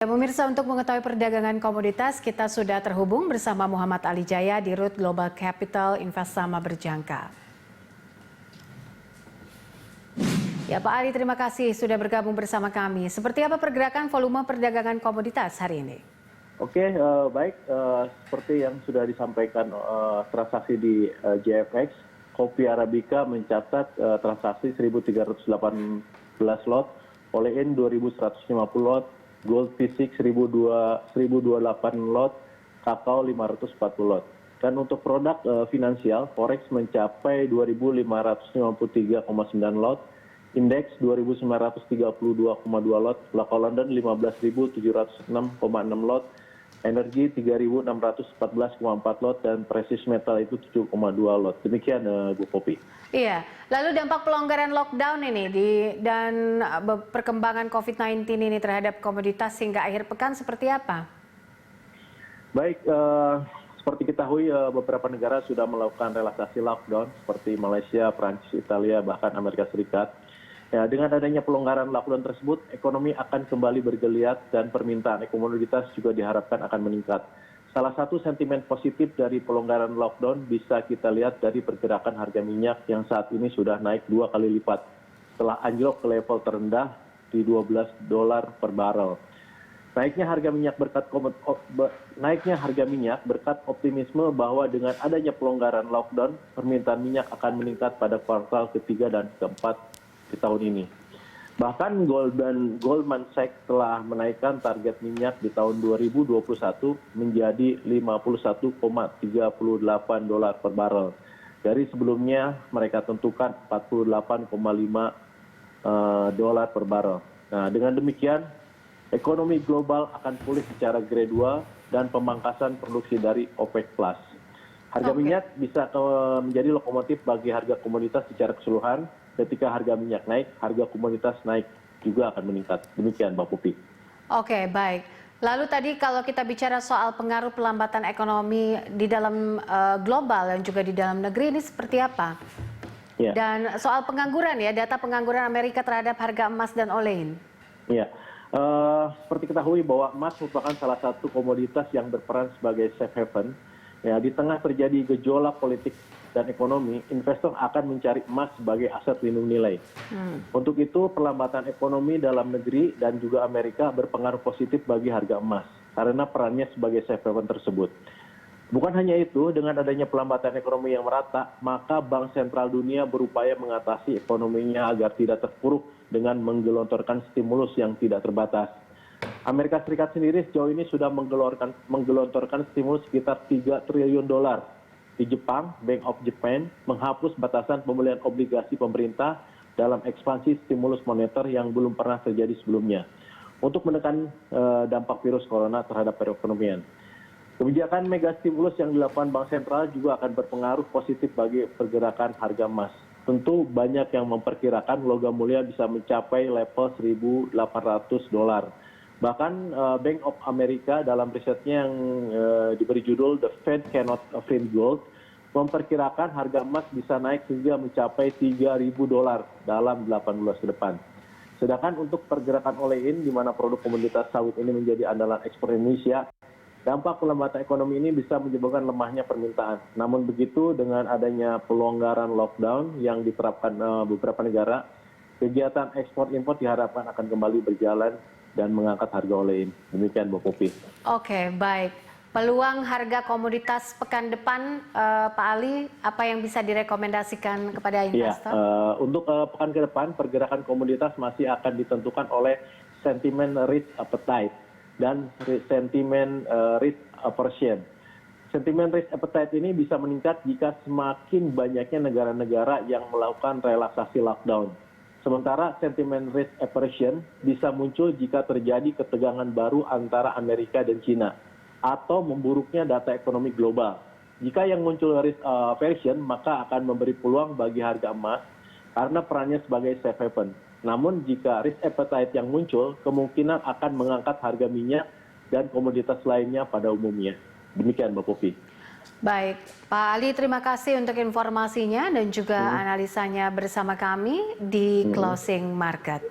Ya, pemirsa, untuk mengetahui perdagangan komoditas, kita sudah terhubung bersama Muhammad Ali Jaya di Root Global Capital Investama Berjangka. Ya, Pak Ali, terima kasih sudah bergabung bersama kami. Seperti apa pergerakan volume perdagangan komoditas hari ini? Oke, baik. Seperti yang sudah disampaikan transaksi di JFX, kopi Arabica mencatat transaksi 1.318 lot, olein 2.150 lot, gold fisik 1.028 lot, kakao 540 lot. Dan untuk produk finansial, forex mencapai 2.553,9 lot, indeks 2.932,2 lot, Lako London 15.706,6 lot, energi 3.614,4 lot, dan precious metal itu 7,2 lot. Demikian Bu Popi. Iya, lalu dampak pelonggaran lockdown ini dan perkembangan COVID-19 ini terhadap komoditas hingga akhir pekan seperti apa? Baik, seperti diketahui beberapa negara sudah melakukan relaksasi lockdown seperti Malaysia, Prancis, Italia, bahkan Amerika Serikat. Ya, dengan adanya pelonggaran lockdown tersebut, ekonomi akan kembali bergeliat dan permintaan komoditas juga diharapkan akan meningkat. Salah satu sentimen positif dari pelonggaran lockdown bisa kita lihat dari pergerakan harga minyak yang saat ini sudah naik 2 kali lipat setelah anjlok ke level terendah di $12 per barel. Naiknya harga minyak berkat optimisme bahwa dengan adanya pelonggaran lockdown, permintaan minyak akan meningkat pada kuartal ketiga dan keempat di tahun ini. Bahkan Goldman Sachs telah menaikkan target minyak di tahun 2021 menjadi $51,38 per barel. Dari sebelumnya mereka tentukan $48,5 per barel. Nah, dengan demikian, ekonomi global akan pulih secara gradual dan pemangkasan produksi dari OPEC+. Harga minyak bisa menjadi lokomotif bagi harga komoditas secara keseluruhan. Ketika harga minyak naik, harga komoditas naik juga akan meningkat. Demikian, Mbak Pupi. Oke, baik. Lalu tadi kalau kita bicara soal pengaruh pelambatan ekonomi di dalam global dan juga di dalam negeri ini seperti apa? Ya. Dan soal pengangguran ya, data pengangguran Amerika terhadap harga emas dan olein. Ya, seperti diketahui bahwa emas merupakan salah satu komoditas yang berperan sebagai safe haven. Ya, di tengah terjadi gejolak politik dan ekonomi, investor akan mencari emas sebagai aset lindung nilai. Untuk itu, perlambatan ekonomi dalam negeri dan juga Amerika berpengaruh positif bagi harga emas karena perannya sebagai safe haven tersebut. Bukan hanya itu, dengan adanya pelambatan ekonomi yang merata, maka Bank Sentral Dunia berupaya mengatasi ekonominya agar tidak terpuruk dengan menggelontorkan stimulus yang tidak terbatas. Amerika Serikat sendiri sejauh ini sudah menggelontorkan stimulus sekitar $3 triliun. Di Jepang, Bank of Japan menghapus batasan pembelian obligasi pemerintah dalam ekspansi stimulus moneter yang belum pernah terjadi sebelumnya untuk menekan dampak virus corona terhadap perekonomian. Kebijakan mega stimulus yang dilakukan Bank Sentral juga akan berpengaruh positif bagi pergerakan harga emas. Tentu banyak yang memperkirakan logam mulia bisa mencapai level $1.800. Bahkan Bank of America dalam risetnya yang diberi judul The Fed Cannot Print Gold memperkirakan harga emas bisa naik hingga mencapai $3.000 dalam 8 bulan ke depan. Sedangkan untuk pergerakan olein, di mana produk komoditas sawit ini menjadi andalan ekspor Indonesia, dampak pelambatan ekonomi ini bisa menyebabkan lemahnya permintaan. Namun begitu, dengan adanya pelonggaran lockdown yang diterapkan beberapa negara, kegiatan ekspor impor diharapkan akan kembali berjalan dan mengangkat harga olein. Demikian, Bu Popi. Oke, baik. Peluang harga komoditas pekan depan, Pak Ali, apa yang bisa direkomendasikan kepada investor? Ya, untuk pekan ke depan, pergerakan komoditas masih akan ditentukan oleh sentimen risk appetite dan sentimen risk aversion. Sentimen risk appetite ini bisa meningkat jika semakin banyaknya negara-negara yang melakukan relaksasi lockdown. Sementara sentimen risk aversion bisa muncul jika terjadi ketegangan baru antara Amerika dan China atau memburuknya data ekonomi global. Jika yang muncul risk aversion, maka akan memberi peluang bagi harga emas karena perannya sebagai safe haven. Namun jika risk appetite yang muncul, kemungkinan akan mengangkat harga minyak dan komoditas lainnya pada umumnya. Demikian, Mbak Popi. Baik, Pak Ali, terima kasih untuk informasinya dan juga analisanya bersama kami di Closing Market.